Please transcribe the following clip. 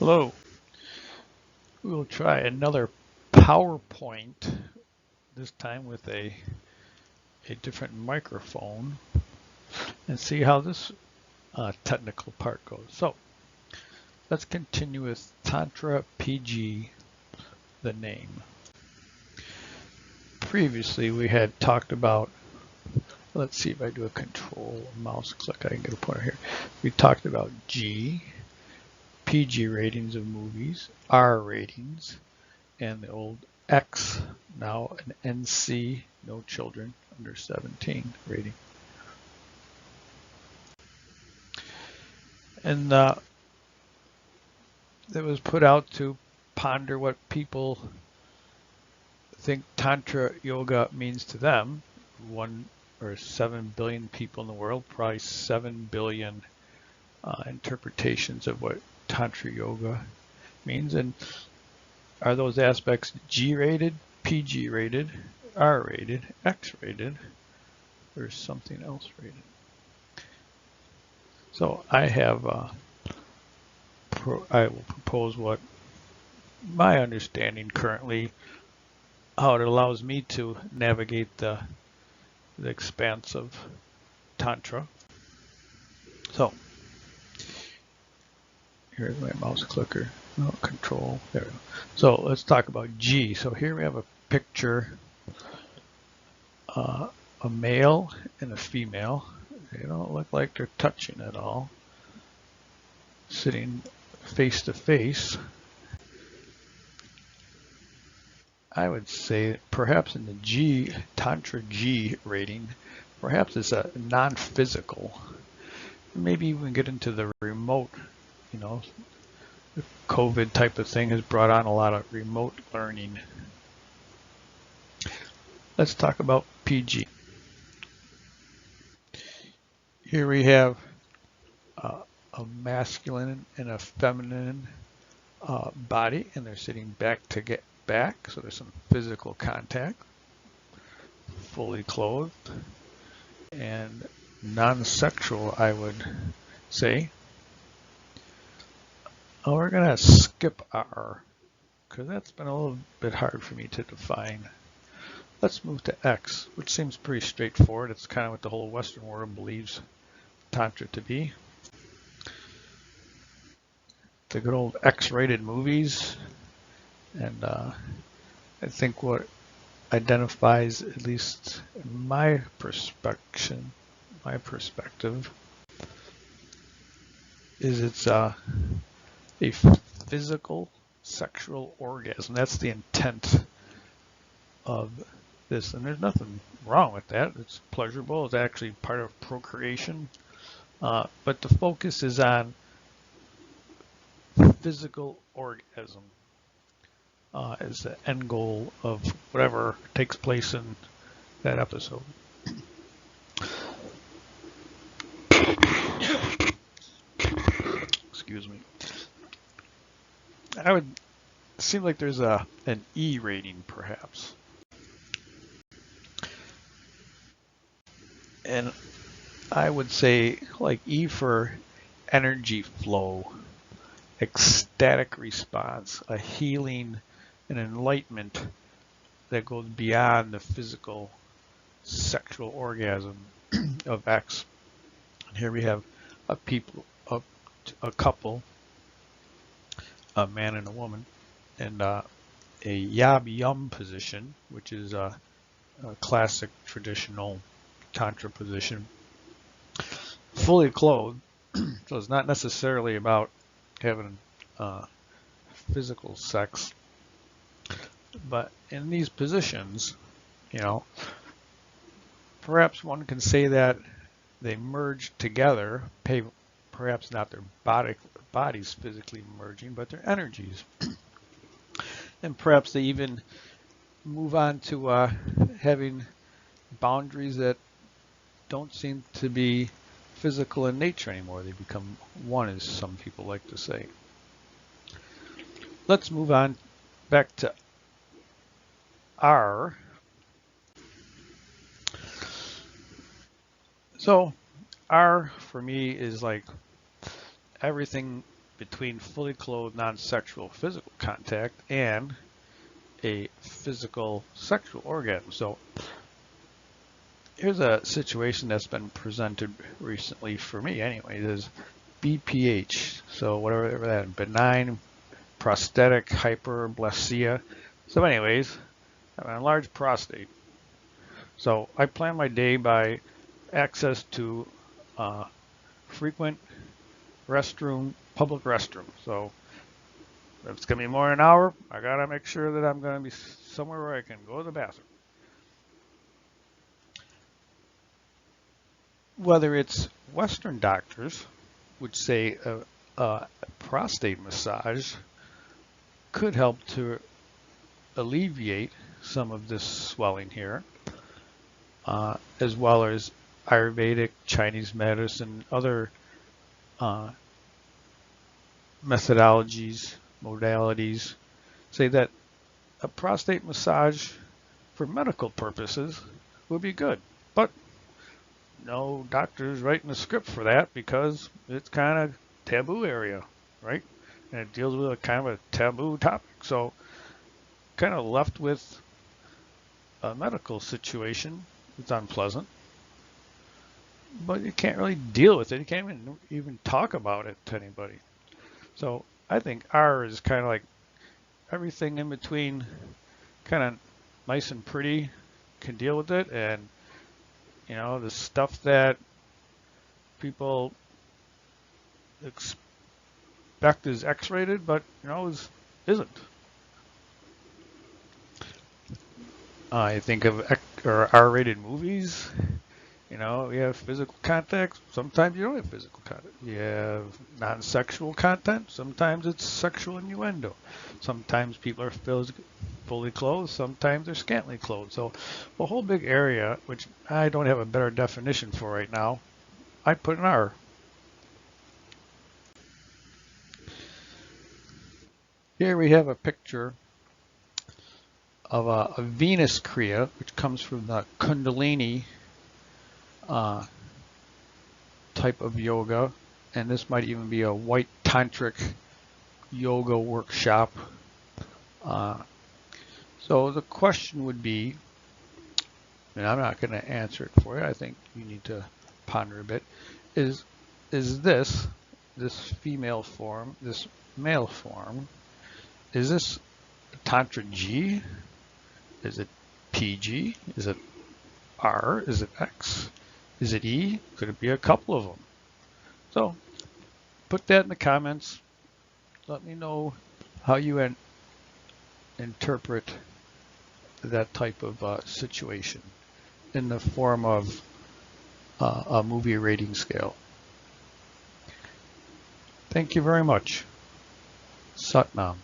Hello. We will try another PowerPoint, this time with a different microphone, and see how this technical part goes. So let's continue with TantraPG, the name. Previously we had talked about, let's see if I do a control mouse click, I can get a pointer here. We talked about G, PG ratings of movies, R ratings, and the old X, now an NC, no children under 17 rating. And that was put out to ponder what people think Tantra Yoga means to them. 1 or 7 billion people in the world, probably 7 billion interpretations of what Tantra Yoga means. And are those aspects G rated, PG rated, R rated, X rated, or something else rated? So I have, I will propose what my understanding currently, how it allows me to navigate the expanse of Tantra. So here's my mouse clicker. Oh, control. There we go. So let's talk about G. So here we have a picture, a male and a female. They don't look like they're touching at all. Sitting face to face. I would say perhaps in the G, Tantra G rating, perhaps it's a non-physical. Maybe even get into the remote, you know, the COVID type of thing has brought on a lot of remote learning. Let's talk about PG. Here we have a masculine and a feminine body, and they're sitting back to get back, so there's some physical contact, fully clothed, and non-sexual, I would say. Oh, we're going to skip R, because that's been a little bit hard for me to define. Let's move to X, which seems pretty straightforward. It's kind of what the whole Western world believes Tantra to be. The good old X-rated movies, and I think what identifies, at least in my perspective, is it's a physical sexual orgasm. That's the intent of this, and there's nothing wrong with that. It's pleasurable. It's actually part of procreation, but the focus is on physical orgasm as the end goal of whatever takes place in that episode. Excuse me. I would seem like there's an E rating perhaps. And I would say like E for energy flow, ecstatic response, a healing, an enlightenment that goes beyond the physical sexual orgasm of X. And here we have a couple, a man and a woman, and a yab-yum position, which is a classic traditional Tantra position, fully clothed. So it's not necessarily about having physical sex, but in these positions, you know, perhaps one can say that they merge together, perhaps not their bodies physically merging, but their energies. And perhaps they even move on to having boundaries that don't seem to be physical in nature anymore. They become one, as some people like to say. Let's move on back to R. So R for me is like everything between fully clothed non-sexual physical contact and a physical sexual orgasm. So here's a situation that's been presented recently for me anyway, is BPH. So whatever that, benign prostatic hyperplasia. So anyways, I have an enlarged prostate. So I plan my day by access to frequent public restroom. So if it's going to be more than an hour, I got to make sure that I'm going to be somewhere where I can go to the bathroom. Whether it's Western doctors, which say a prostate massage could help to alleviate some of this swelling here, as well as Ayurvedic, Chinese medicine, other methodologies, modalities, say that a prostate massage for medical purposes would be good. But no doctor's writing a script for that because it's kind of taboo area, right? And it deals with a kind of a taboo topic. So kind of left with a medical situation. It's unpleasant, but you can't really deal with it. You can't even talk about it to anybody. So I think R is kind of like everything in between, kind of nice and pretty, can deal with it, and you know, the stuff that people expect is X-rated, but you know, isn't. I think of R-rated movies. You know, you have physical contact. Sometimes you don't have physical contact. You have non-sexual content. Sometimes it's sexual innuendo. Sometimes people are fully clothed. Sometimes they're scantily clothed. So a whole big area, which I don't have a better definition for right now, I put an R. Here we have a picture of a Venus Kriya, which comes from the Kundalini type of yoga, and this might even be a white tantric yoga workshop. So the question would be, and I'm not going to answer it for you, I think you need to ponder a bit, is this female form, this male form, is this Tantra G? Is it PG? Is it R? Is it X? Is it E? Could it be a couple of them? So put that in the comments. Let me know how you interpret that type of situation in the form of a movie rating scale. Thank you very much. Satnam.